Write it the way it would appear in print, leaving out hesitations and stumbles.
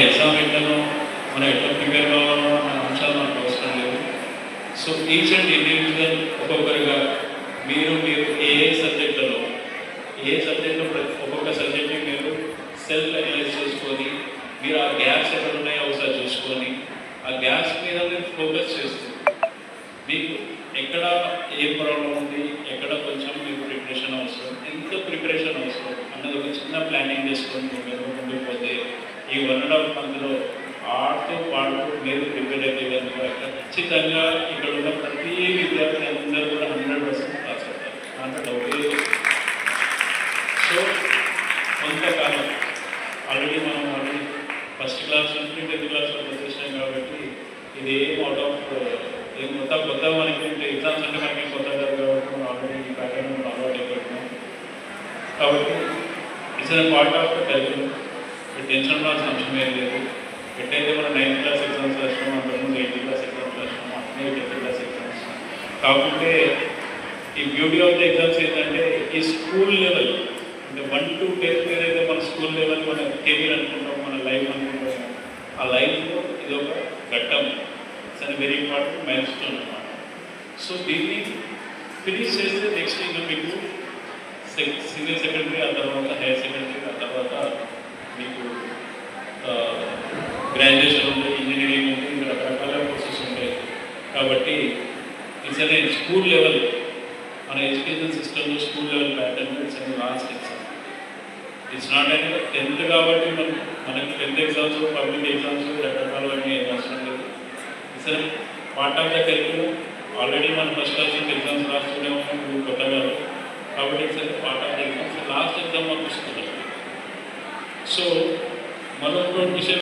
Exam ఎట్లనో మనం ఎట్లా ప్రిపేర్ కావాలో అన్న అంశాలు మనకు అవసరం లేదు. సో ఈచ్ అండ్ ఇండివిజువల్ ఒక్కొక్కరిగా మీరు ఏ సబ్జెక్టులో ఒక్కొక్క సబ్జెక్ట్ని మీరు సెల్ఫ్ అనలైజ్ చేసుకొని మీరు ఆ గ్యాప్స్ ఎక్కడ ఉన్నాయో ఒకసారి చూసుకొని ఆ గ్యాప్స్ మీద మీరు ఫోకస్ చేస్తూ మీకు ఎక్కడ ఏ ప్రాబ్లం ఉంది, ఎక్కడ కొంచెం మీకు ప్రిపరేషన్ అవసరం, ఎంత ప్రిపరేషన్ అవసరం అన్నది ఒక చిన్న ప్లానింగ్ చేసుకొని మీరు ముందుకు పోతే ఈ 1.5 monthలో ఆడుతూ పాడుతూ మీరు ప్రిపేర్ అయితే కనుక ఖచ్చితంగా ఇక్కడ ఉన్న ప్రతి విద్యార్థి అందరూ కూడా 100% పాస్ అవుతారు, దాంట్లో డౌటే లేదు. సో కొంతకాలం ఆల్రెడీ ఫస్ట్ క్లాస్ నుంచి 10th క్లాస్ వరకు వచ్చేసాం కాబట్టి ఇది ఏం అవుట్ ఆఫ్ ఏం కొత్త మనకి ఎగ్జామ్స్ అంటే మనకి కొత్త కాబట్టి మనం ఆల్రెడీ ఈ ప్యాటర్న్ మనం అలవాటు అయిపోతున్నాం. కాబట్టి it's a part of the curriculum. Tension ఉండాల్సిన అంశం ఏం లేదు. ఎట్లయితే మనం 9th క్లాస్ ఎగ్జామ్స్ రాసినాం, అంతకుముందు 8th క్లాస్ ఎగ్జామ్స్ రాసినాం, అన్నీ 10th క్లాస్ ఎగ్జామ్స్. కాకపోతే ఈ బ్యూటీ ఆఫ్ ద ఎగ్జామ్స్ ఏంటంటే ఈ స్కూల్ లెవెల్ అంటే 1 to 10th ఏదైతే మన స్కూల్ లెవెల్ మన కెరీర్ అనుకుంటాం, మన లైఫ్ అనుకుంటాం, ఆ లైఫ్లో ఇది ఒక ఘట్టం. It's an very important mile stone అన్నమాట. సో దీన్ని ఫినిష్ చేస్తే నెక్స్ట్ ఇంకా మీకు సీనియర్ సెకండరీ, ఆ తర్వాత హైయర్ సెకండరీ, ఆ తర్వాత మీకు గ్రాడ్యుయేషన్ ఉంటాయి, ఇంజనీరింగ్ ఉంటుంది, ఇంకా రకరకాల కోర్సెస్ ఉంటాయి. కాబట్టి ఇట్స్ అనే స్కూల్ లెవెల్ మన ఎడ్యుకేషన్ సిస్టంలో స్కూల్ లెవెల్ ప్యాటర్న్ ఇట్స్ అనే లాస్ట్ ఎగ్జామ్. ఇట్స్ నాట్ అంటే 10th కాబట్టి మనకి 10th ఎగ్జామ్స్, పబ్లిక్ ఎగ్జామ్స్ రకరకాలన్నీ అవసరం లేదు. ఇట్స్ అనే part of the curriculum. Already మనం ఫస్ట్ క్లాస్ నుంచి ఎగ్జామ్స్ రాస్తూనే ఉన్నాం, మీరు కొత్తగా. కాబట్టి ఇట్స్ అనే part of the exams. Last exam మనం చూసుకుంటాం. సో మరొక విషయం